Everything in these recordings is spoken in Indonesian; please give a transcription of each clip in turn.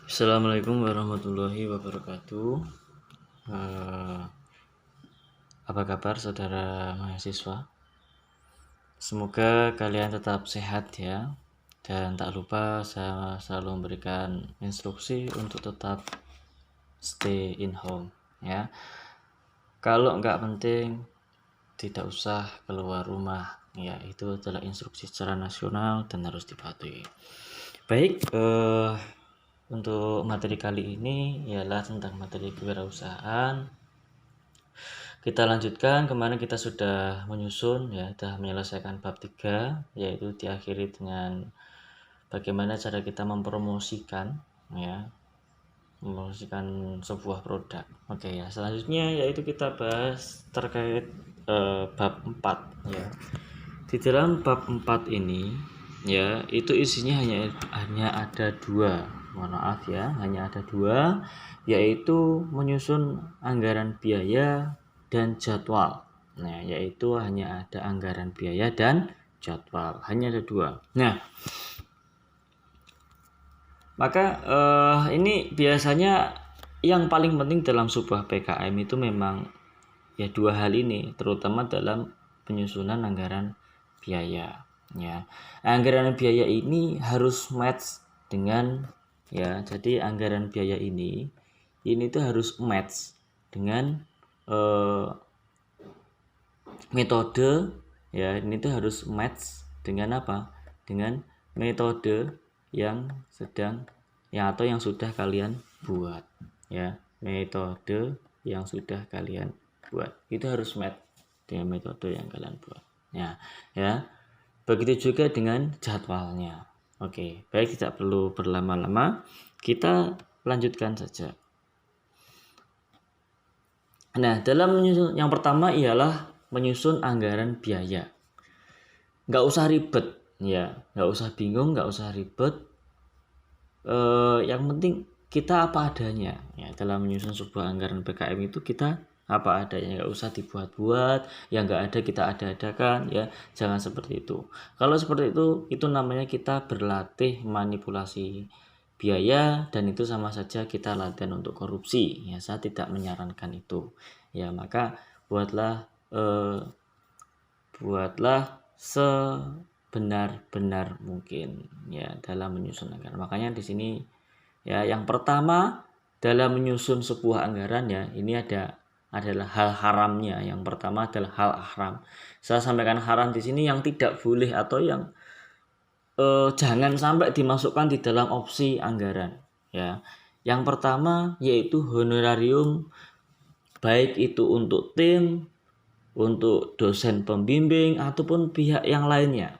Assalamualaikum warahmatullahi wabarakatuh. Eh, apa kabar saudara mahasiswa? Semoga kalian tetap sehat ya. Dan tak lupa saya selalu memberikan instruksi untuk tetap stay in home ya. Kalau nggak penting tidak usah keluar rumah ya. Itu adalah instruksi secara nasional dan harus dipatuhi. Baik, untuk materi kali ini ialah tentang materi kewirausahaan. Kita lanjutkan, kemarin kita sudah menyusun ya, sudah menyelesaikan bab 3, yaitu diakhiri dengan bagaimana cara kita mempromosikan ya, mempromosikan sebuah produk. Oke ya, selanjutnya yaitu kita bahas terkait bab 4 ya. Di dalam bab 4 ini ya, itu isinya hanya ada dua. Mohon maaf ya, hanya ada dua, yaitu menyusun anggaran biaya dan jadwal. Nah, yaitu hanya ada anggaran biaya dan jadwal, hanya ada dua. Nah, maka ini biasanya yang paling penting dalam sebuah PKM itu memang ya dua hal ini, terutama dalam penyusunan anggaran biaya ya. Anggaran biaya ini harus match dengan ya, jadi anggaran biaya ini tuh harus match dengan metode ya, ini tuh harus match dengan apa? Dengan metode yang atau yang sudah kalian buat ya. Metode yang sudah kalian buat itu harus match dengan metode yang kalian buat ya. Begitu juga dengan jadwalnya. Oke, baik, tidak perlu berlama-lama, kita lanjutkan saja. Nah, dalam menyusun yang pertama ialah menyusun anggaran biaya. Nggak usah ribet ya, nggak usah bingung, nggak usah ribet. Yang penting kita apa adanya ya. Dalam menyusun sebuah anggaran PKM itu kita apa adanya, nggak usah dibuat-buat, yang nggak ada kita ada-adakan ya, jangan seperti itu. Kalau seperti itu namanya kita berlatih manipulasi biaya, dan itu sama saja kita latihan untuk korupsi ya. Saya tidak menyarankan itu ya. Maka buatlah sebenar-benar mungkin ya dalam menyusun anggaran. Makanya di sini ya, yang pertama dalam menyusun sebuah anggaran ya, ini adalah hal haramnya. Yang pertama adalah hal haram. Saya sampaikan haram di sini yang tidak boleh atau yang jangan sampai dimasukkan di dalam opsi anggaran ya. Yang pertama yaitu honorarium, baik itu untuk tim, untuk dosen pembimbing ataupun pihak yang lainnya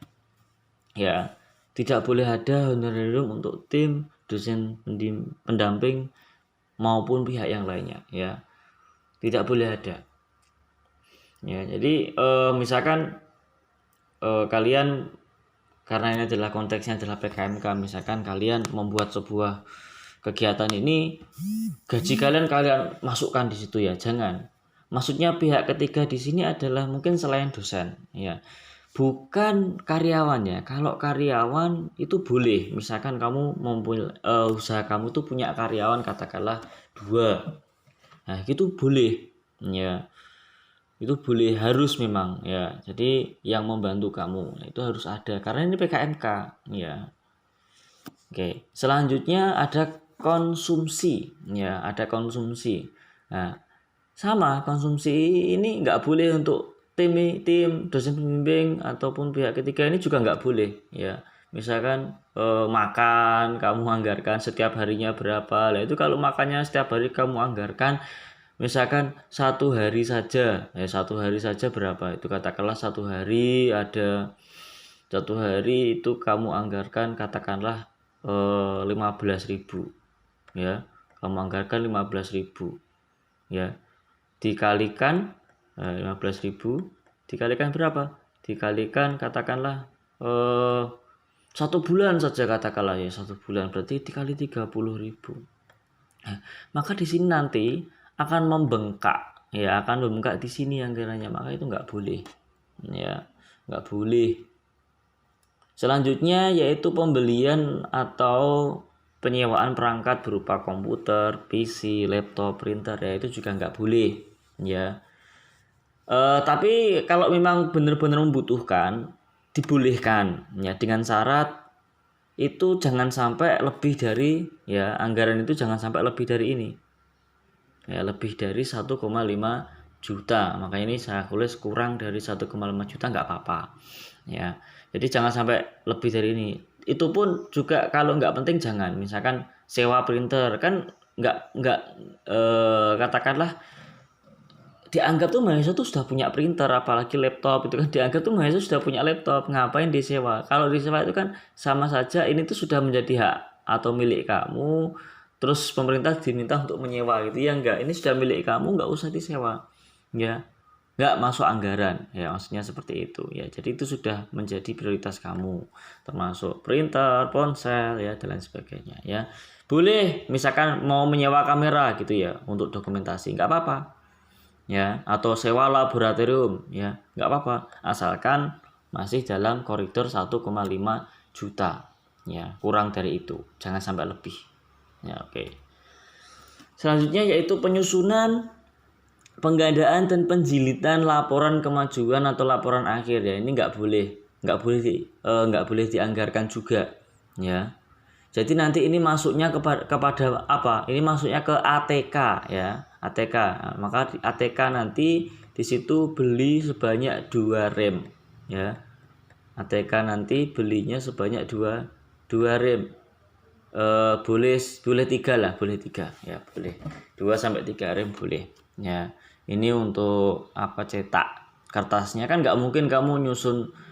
ya. Tidak boleh ada honorarium untuk tim, dosen pendamping maupun pihak yang lainnya ya, tidak boleh ada ya. Jadi misalkan kalian, karena ini adalah konteksnya adalah PKMK, misalkan kalian membuat sebuah kegiatan ini, gaji kalian masukkan di situ ya, jangan. Maksudnya pihak ketiga di sini adalah mungkin selain dosen ya, bukan karyawan ya. Kalau karyawan itu boleh, misalkan kamu mempunyai usaha kamu tuh punya karyawan katakanlah 2, nah itu boleh ya, itu boleh, harus memang ya. Jadi yang membantu kamu itu harus ada, karena ini PKMK ya. Oke, selanjutnya ada konsumsi ya, ada konsumsi. Nah, sama, konsumsi ini nggak boleh untuk tim dosen pembimbing ataupun pihak ketiga, ini juga nggak boleh ya. Misalkan makan, kamu anggarkan setiap harinya berapa lah. Itu kalau makannya setiap hari kamu anggarkan, misalkan satu hari saja ya, satu hari saja berapa itu, katakanlah satu hari itu kamu anggarkan katakanlah 15.000 ya, kamu anggarkan 15.000 ya, dikalikan 15.000 dikalikan berapa, dikalikan katakanlah satu bulan saja, katakanlah ya satu bulan, berarti dikali 30.000. Nah, maka di sini nanti akan membengkak ya, akan membengkak di sini anggarannya, maka itu nggak boleh ya, nggak boleh. Selanjutnya yaitu pembelian atau penyewaan perangkat berupa komputer, PC, laptop, printer ya itu juga nggak boleh ya. Tapi kalau memang benar-benar membutuhkan dibolehkan ya, dengan syarat itu jangan sampai lebih dari ya, anggaran itu jangan sampai lebih dari ini ya, lebih dari 1,5 juta. Makanya ini saya tulis kurang dari 1,5 juta nggak apa-apa ya. Jadi jangan sampai lebih dari ini. Itu pun juga kalau nggak penting jangan. Misalkan sewa printer kan nggak katakanlah dianggap tuh mahasiswa tuh sudah punya printer, apalagi laptop itu kan dianggap tuh mahasiswa sudah punya laptop, ngapain disewa? Kalau disewa itu kan sama saja ini tuh sudah menjadi hak atau milik kamu, terus pemerintah diminta untuk menyewa gitu ya, enggak, ini sudah milik kamu, nggak usah disewa ya, nggak masuk anggaran ya, maksudnya seperti itu ya. Jadi itu sudah menjadi prioritas kamu, termasuk printer, ponsel ya dan lain sebagainya ya. Boleh misalkan mau menyewa kamera gitu ya untuk dokumentasi, nggak apa-apa ya, atau sewa laboratorium ya, nggak apa-apa asalkan masih dalam koridor 1,5 juta ya, kurang dari itu jangan sampai lebih ya. Oke, selanjutnya yaitu penyusunan, penggandaan dan penjilitan laporan kemajuan atau laporan akhir ya. Ini nggak boleh dianggarkan juga ya. Jadi nanti ini masuknya kepada apa? Ini masuknya ke ATK ya, ATK. Nah, maka di ATK nanti di situ beli sebanyak 2 rem ya. ATK nanti belinya sebanyak 2 rem. Boleh 3 lah, boleh 3 ya, boleh 2 sampai 3 rem boleh ya. Ini untuk apa, cetak kertasnya kan nggak mungkin kamu nyusun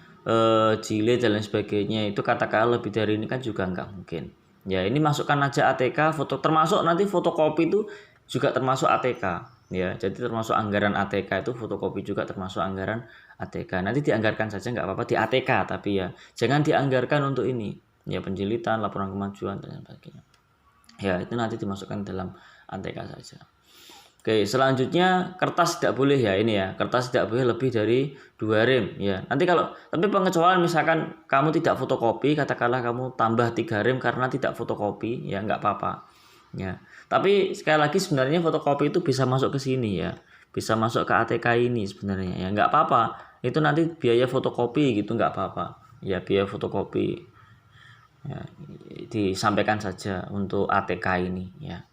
jilid dan lain sebagainya, itu katakanlah lebih dari ini kan juga nggak mungkin ya. Ini masukkan aja ATK, foto, termasuk nanti fotokopi itu juga termasuk ATK ya. Jadi termasuk anggaran ATK itu, fotokopi juga termasuk anggaran ATK. Nanti dianggarkan saja nggak apa-apa di ATK, tapi ya jangan dianggarkan untuk ini ya, penjilitan, laporan kemajuan dan sebagainya ya, itu nanti dimasukkan dalam ATK saja. Oke, selanjutnya kertas tidak boleh ya, ini ya, kertas tidak boleh lebih dari 2 rem ya. Nanti kalau, tapi pengecualian misalkan kamu tidak fotokopi, katakanlah kamu tambah 3 rem karena tidak fotokopi ya, nggak apa-apa ya. Tapi sekali lagi sebenarnya fotokopi itu bisa masuk ke sini ya, bisa masuk ke ATK ini sebenarnya ya, nggak apa-apa. Itu nanti biaya fotokopi gitu, nggak apa-apa ya, biaya fotokopi ya, disampaikan saja untuk ATK ini ya.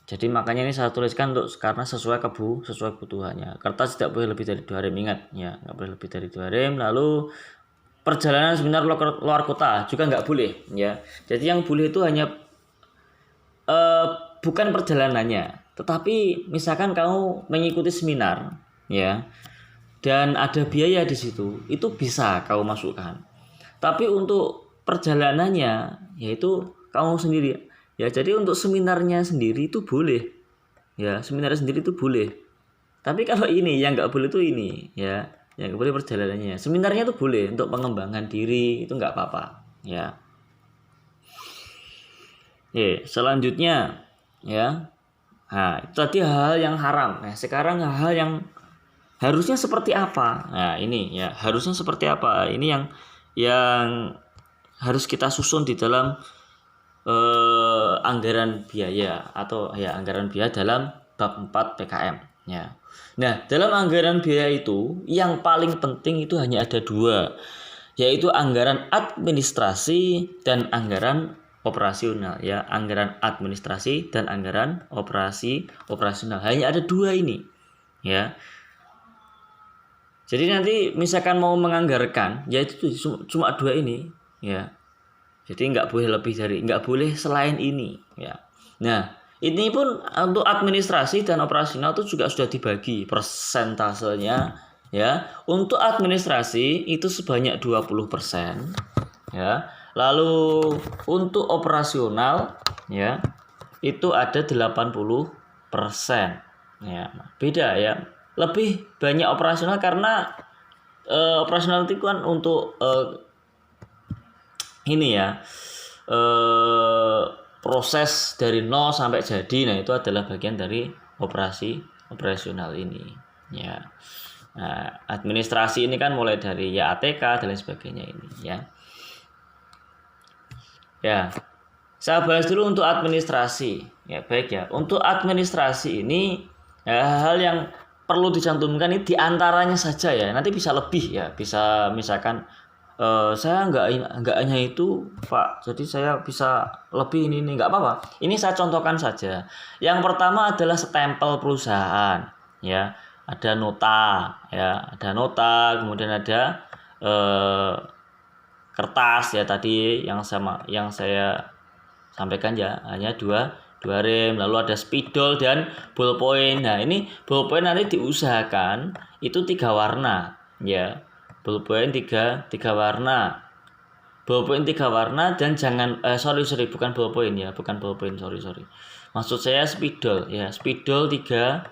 Jadi makanya ini saya tuliskan untuk karena sesuai kebutuhannya. Kertas tidak boleh lebih dari 2 rem, ingat ya, nggak boleh lebih dari 2 rem. Lalu perjalanan seminar luar kota juga nggak boleh ya. Jadi yang boleh itu hanya bukan perjalanannya, tetapi misalkan kamu mengikuti seminar ya, dan ada biaya di situ, itu bisa kamu masukkan. Tapi untuk perjalanannya yaitu kamu sendiri ya. Jadi untuk seminarnya sendiri itu boleh ya, seminarnya sendiri itu boleh. Tapi kalau ini yang nggak boleh itu ini ya, yang nggak boleh perjalanannya. Seminarnya itu boleh untuk pengembangan diri, itu nggak apa-apa ya. Selanjutnya ya, nah itu tadi hal-hal yang haram. Nah sekarang hal-hal yang harusnya seperti apa? Nah ini ya, harusnya seperti apa? Ini yang harus kita susun di dalam anggaran biaya atau ya anggaran biaya dalam bab 4 PKM ya. Nah, dalam anggaran biaya itu yang paling penting itu hanya ada 2, yaitu anggaran administrasi dan anggaran operasional ya. Anggaran administrasi dan anggaran operasional, hanya ada 2 ini ya. Jadi nanti misalkan mau menganggarkan ya itu cuma 2 ini ya. Jadi nggak boleh selain ini ya. Nah, ini pun untuk administrasi dan operasional itu juga sudah dibagi persentasenya ya. Untuk administrasi itu sebanyak 20% ya. Lalu untuk operasional ya itu ada 80% ya. Beda ya. Lebih banyak operasional karena operasional itu kan untuk ini ya, proses dari nol sampai jadi. Nah itu adalah bagian dari operasional ini ya. Nah, administrasi ini kan mulai dari ya ATK dan lain sebagainya ini ya. Saya bahas dulu untuk administrasi. Ya, baik ya. Untuk administrasi ini ya, hal yang perlu dicantumkan ini diantaranya saja ya. Nanti bisa lebih ya. Bisa misalkan saya nggak hanya itu Pak. Jadi saya bisa lebih ini nggak apa-apa. Ini saya contohkan saja. Yang pertama adalah stempel perusahaan. Ya, ada nota. Ya, ada nota. Kemudian ada kertas ya tadi yang saya sampaikan ya, hanya dua rem, lalu ada spidol dan ballpoint. Nah, ini ballpoint nanti diusahakan itu 3 warna ya. Ballpoint 3 warna. Ballpoint 3 warna dan jangan sorry bukan ballpoint ya, bukan ballpoint, sorry. Maksud saya spidol ya, spidol 3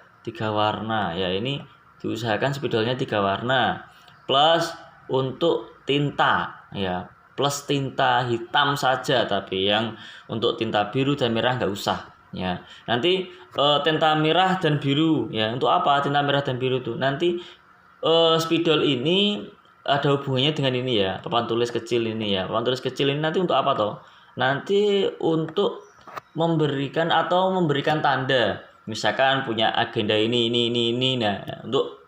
warna ya. Ini diusahakan spidolnya 3 warna. Plus untuk tinta ya, plus tinta hitam saja, tapi yang untuk tinta biru dan merah nggak usah ya. Nanti tinta merah dan biru ya, untuk apa tinta merah dan biru itu? Nanti spidol ini ada hubungannya dengan ini ya, papan tulis kecil ini ya. Papan tulis kecil ini nanti untuk apa toh? Nanti untuk memberikan tanda, misalkan punya agenda ini. Nah, untuk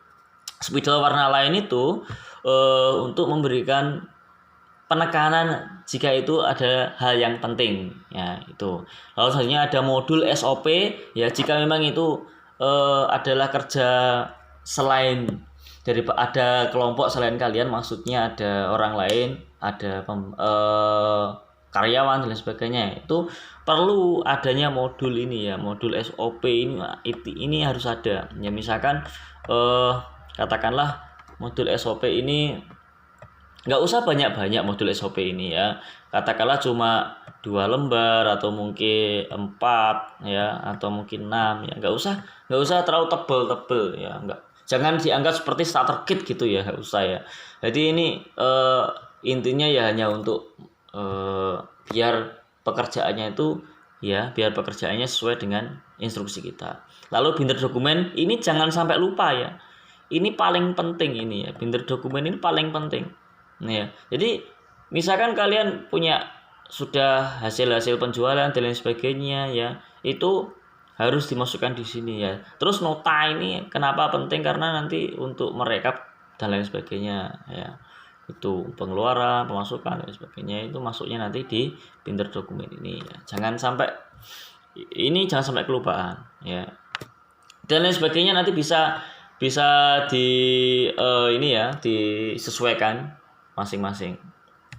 spidol warna lain itu untuk memberikan penekanan jika itu ada hal yang penting ya itu. Lalu selanjutnya ada modul SOP ya, jika memang itu adalah kerja selain dari ada kelompok selain kalian, maksudnya ada orang lain, ada karyawan dan lain sebagainya, itu perlu adanya modul ini ya, modul SOP ini harus ada ya. Misalkan katakanlah modul SOP ini nggak usah banyak-banyak modul SOP ini ya, katakanlah cuma 2 lembar atau mungkin 4 ya, atau mungkin 6 ya, nggak usah terlalu tebel ya, jangan dianggap seperti starter kit gitu ya, nggak usah ya. Jadi ini intinya ya hanya untuk biar pekerjaannya sesuai dengan instruksi kita. Lalu binder dokumen ini jangan sampai lupa ya, ini paling penting ini ya, binder dokumen ini paling penting. Nah ya, jadi misalkan kalian punya sudah hasil penjualan dan lain sebagainya ya, itu harus dimasukkan di sini ya. Terus nota ini kenapa penting? Karena nanti untuk merekap dan lain sebagainya ya, itu pengeluaran, pemasukan dan lain sebagainya, itu masuknya nanti di binder dokumen ini ya. Jangan sampai kelupaan ya. Dan lain sebagainya nanti bisa disesuaikan masing-masing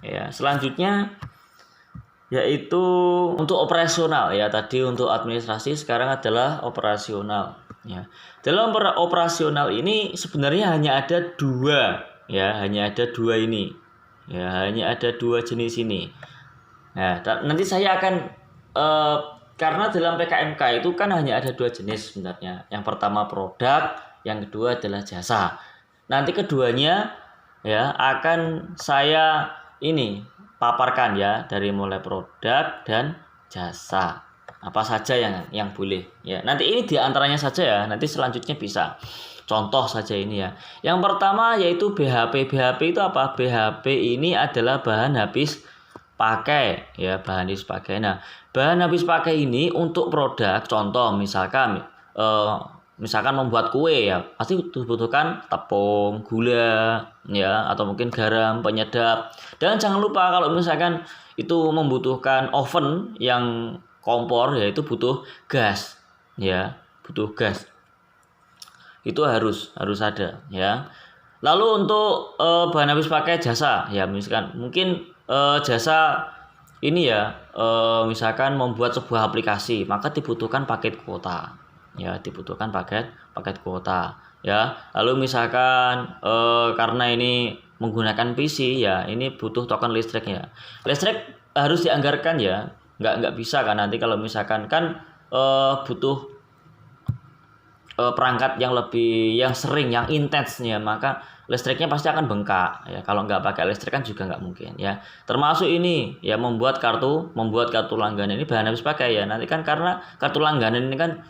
ya. Selanjutnya yaitu untuk operasional ya, tadi untuk administrasi, sekarang adalah operasional ya. Dalam operasional ini sebenarnya hanya ada 2 ya, hanya ada 2 ini ya, hanya ada 2 jenis ini. Nah, nanti saya akan karena dalam PKMK itu kan hanya ada 2 jenis sebenarnya. Yang pertama produk, yang kedua adalah jasa. Nanti keduanya ya akan saya ini paparkan ya, dari mulai produk dan jasa apa saja yang boleh ya. Nanti ini diantaranya saja ya, nanti selanjutnya bisa contoh saja ini ya. Yang pertama yaitu BHP. BHP itu apa? BHP ini adalah bahan habis pakai ya, bahan habis pakai. Nah, bahan habis pakai ini untuk produk, contoh misalkan membuat kue ya, pasti dibutuhkan tepung, gula ya, atau mungkin garam, penyedap. Dan jangan lupa kalau misalkan itu membutuhkan oven yang kompor ya, itu butuh gas ya, itu harus ada ya. Lalu untuk bahan habis pakai jasa ya, misalkan mungkin jasa ini ya, misalkan membuat sebuah aplikasi, maka dibutuhkan paket kuota ya, paket kuota ya. Lalu misalkan karena ini menggunakan PC ya, ini butuh token listrik ya. Listrik harus dianggarkan ya, nggak bisa kan nanti kalau misalkan kan butuh perangkat yang sering, yang intensnya, maka listriknya pasti akan bengkak ya. Kalau nggak pakai listrik kan juga nggak mungkin ya. Termasuk ini ya, membuat kartu langganan ini bahan habis pakai ya. Nanti kan karena kartu langganan ini kan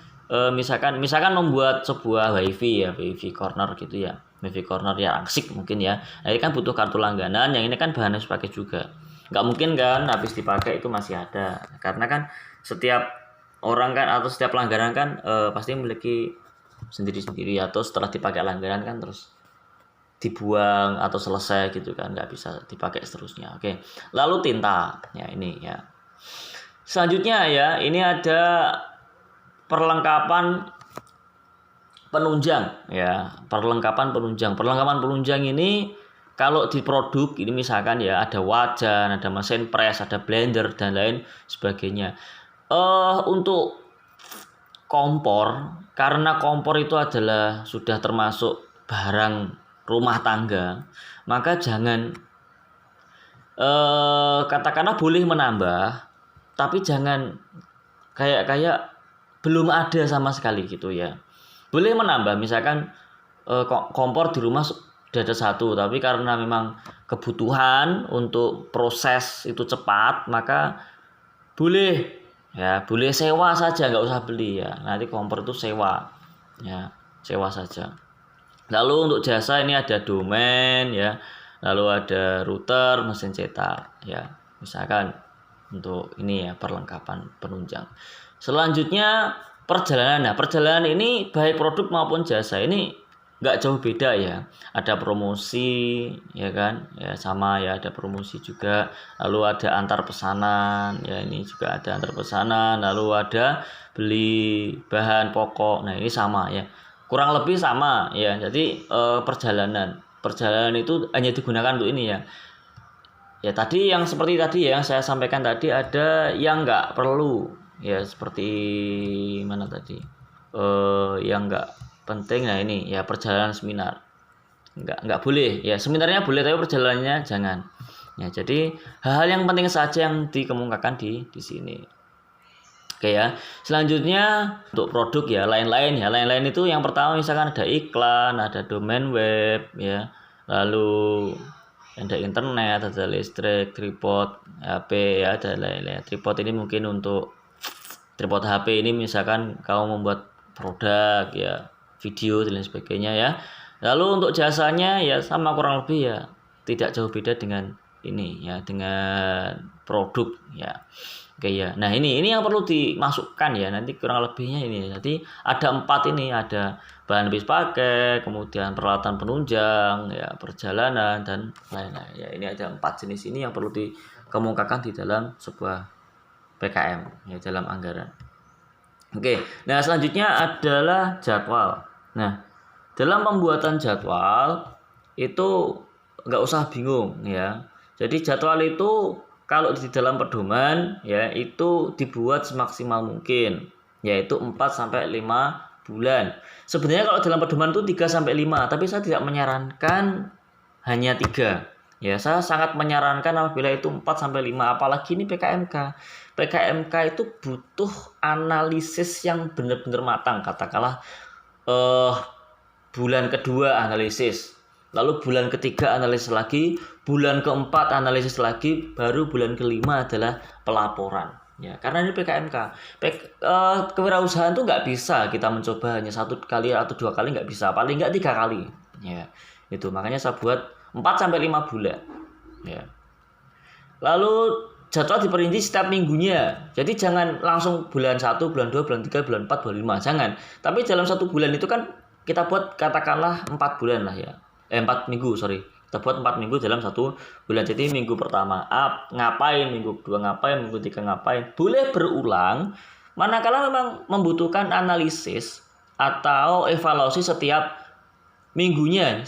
misalkan membuat sebuah wifi ya, wifi corner gitu ya, wifi corner ya asik mungkin ya. Nah, ini kan butuh kartu langganan, yang ini kan bahan habis pakai juga. Nggak mungkin kan habis dipakai itu masih ada, karena kan setiap orang kan atau setiap langganan kan pasti memiliki sendiri-sendiri, atau setelah dipakai langganan kan terus dibuang atau selesai gitu kan, nggak bisa dipakai seterusnya. Oke, lalu tinta ya, ini ya. Selanjutnya ya, ini ada perlengkapan penunjang ya, perlengkapan penunjang ini kalau di produk ini misalkan ya ada wajan, ada mesin press, ada blender dan lain sebagainya. Untuk kompor, karena kompor itu adalah sudah termasuk barang rumah tangga, maka jangan katakanlah boleh menambah, tapi jangan kayak belum ada sama sekali gitu ya. Boleh menambah, misalkan kompor di rumah sudah ada satu, tapi karena memang kebutuhan untuk proses itu cepat, maka boleh ya, boleh sewa saja, nggak usah beli ya. Nanti kompor itu sewa ya, sewa saja. Lalu untuk jasa ini ada domain ya, lalu ada router, mesin cetak ya, misalkan untuk ini ya perlengkapan penunjang. Selanjutnya perjalanan. Nah, perjalanan ini baik produk maupun jasa ini nggak jauh beda ya. Ada promosi ya kan, ya sama ya, ada promosi juga. Lalu ada antar pesanan ya, ini juga ada antar pesanan. Lalu ada beli bahan pokok. Nah, ini sama ya, kurang lebih sama ya. Jadi perjalanan itu hanya digunakan untuk ini ya. Ya tadi yang seperti tadi ya, yang saya sampaikan tadi, ada yang nggak perlu ya, seperti mana tadi yang nggak penting. Nah ini ya, perjalanan seminar nggak boleh ya, seminarnya boleh tapi perjalanannya jangan ya. Jadi hal-hal yang penting saja yang dikemukakan di sini. Oke ya, selanjutnya untuk produk ya, lain-lain itu yang pertama misalkan ada iklan, ada domain web ya, lalu ada internet, ada listrik, tripod HP ya, ada lain-lain. Tripod ini mungkin untuk tripod HP ini misalkan kamu membuat produk ya, video dan lain sebagainya ya. Lalu untuk jasanya ya sama kurang lebih ya, tidak jauh beda dengan ini ya, dengan produk ya. Oke ya. Nah ini yang perlu dimasukkan ya, nanti kurang lebihnya ini. Jadi ada 4 ini, ada bahan habis pakai, kemudian peralatan penunjang ya, perjalanan dan lain-lain ya. Ini ada 4 jenis ini yang perlu dikemukakan di dalam sebuah PKM ya, dalam anggaran. Oke, nah selanjutnya adalah jadwal. Nah, dalam pembuatan jadwal itu nggak usah bingung ya. Jadi jadwal itu kalau di dalam pedoman ya, itu dibuat semaksimal mungkin, yaitu 4-5 bulan. Sebenarnya kalau dalam pedoman itu 3-5, tapi saya tidak menyarankan hanya 3. Ya, saya sangat menyarankan apabila itu 4-5, apalagi ini PKMK. PKMK itu butuh analisis yang benar-benar matang. Katakanlah bulan kedua analisis, lalu bulan ketiga analisis lagi, bulan keempat analisis lagi, baru bulan kelima adalah pelaporan. Ya, karena ini PKMK. Kewirausahaan tuh nggak bisa kita mencoba hanya 1 kali atau 2 kali, nggak bisa. Paling nggak 3 kali. Ya, itu makanya saya buat 4-5 bulan. Ya. Lalu jadwal diperinci setiap minggunya. Jadi jangan langsung bulan 1, bulan 2, bulan 3, bulan 4, bulan 5. Jangan. Tapi dalam 1 bulan itu kan kita buat katakanlah 4 bulan lah ya. 4 minggu, sorry. Kita buat 4 minggu dalam 1 bulan. Jadi minggu pertama ngapain, minggu kedua ngapain, minggu ketiga ngapain. Boleh berulang manakala memang membutuhkan analisis atau evaluasi setiap minggunya,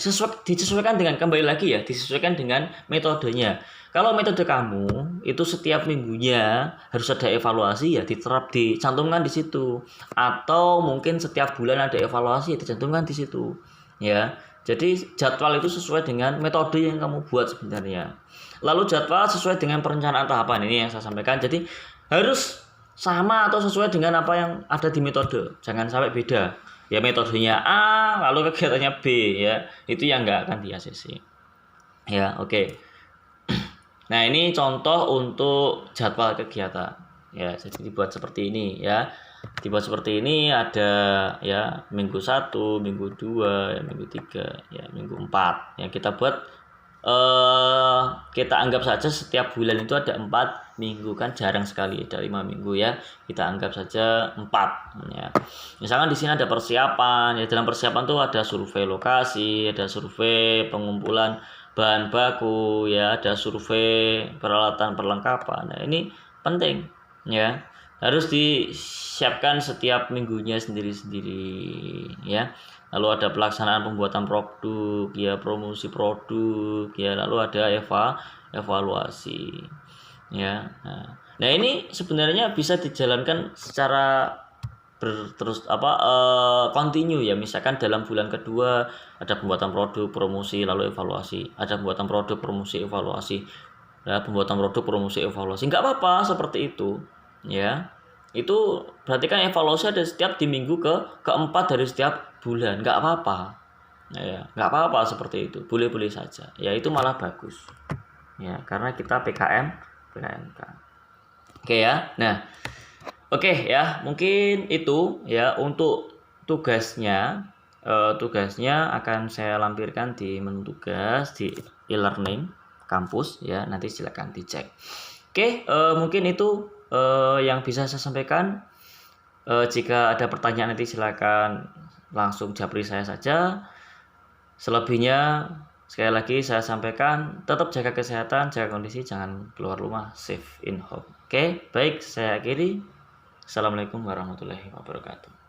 disesuaikan dengan, kembali lagi ya, disesuaikan dengan metodenya. Kalau metode kamu itu setiap minggunya harus ada evaluasi ya, dicantumkan di situ. Atau mungkin setiap bulan ada evaluasi ya, dicantumkan di situ. Ya. Jadi jadwal itu sesuai dengan metode yang kamu buat sebenarnya. Lalu jadwal sesuai dengan perencanaan tahapan, ini yang saya sampaikan. Jadi harus sama atau sesuai dengan apa yang ada di metode. Jangan sampai beda. Ya metodenya A, lalu kegiatannya B ya. Itu yang nggak akan di ACC. Ya, oke. Nah, ini contoh untuk jadwal kegiatan. Ya, jadi dibuat seperti ini ya. Dibuat seperti ini, ada ya minggu 1, minggu 2, ya, minggu 3, ya minggu 4. Ya, kita buat kita anggap saja setiap bulan itu ada 4 minggu, kan jarang sekali ada 5 minggu ya, kita anggap saja 4 ya. Misalkan di sini ada persiapan ya, dalam persiapan tuh ada survei lokasi, ada survei pengumpulan bahan baku ya, ada survei peralatan perlengkapan. Nah ini penting ya, harus disiapkan setiap minggunya sendiri-sendiri ya. Lalu ada pelaksanaan pembuatan produk ya, promosi produk ya, lalu ada evaluasi ya. Nah ini sebenarnya bisa dijalankan secara continue ya. Misalkan dalam bulan kedua ada pembuatan produk, promosi, lalu evaluasi, ada pembuatan produk, promosi, evaluasi ya, pembuatan produk, promosi, evaluasi, nggak apa-apa seperti itu ya. Itu berarti kan evaluasi ada setiap di minggu keempat dari setiap bulan, nggak apa-apa ya, nggak apa-apa seperti itu, boleh-boleh saja ya, itu malah bagus ya, karena kita PKMK. Oke ya. Nah, oke ya, mungkin itu ya untuk tugasnya. Tugasnya akan saya lampirkan di menu tugas di e-learning kampus ya, nanti silakan dicek. Oke, mungkin itu yang bisa saya sampaikan. Jika ada pertanyaan nanti silakan langsung japri saya saja. Selebihnya sekali lagi saya sampaikan, tetap jaga kesehatan, jaga kondisi, jangan keluar rumah, safe in home. Oke, baik, saya akhiri. Assalamualaikum warahmatullahi wabarakatuh.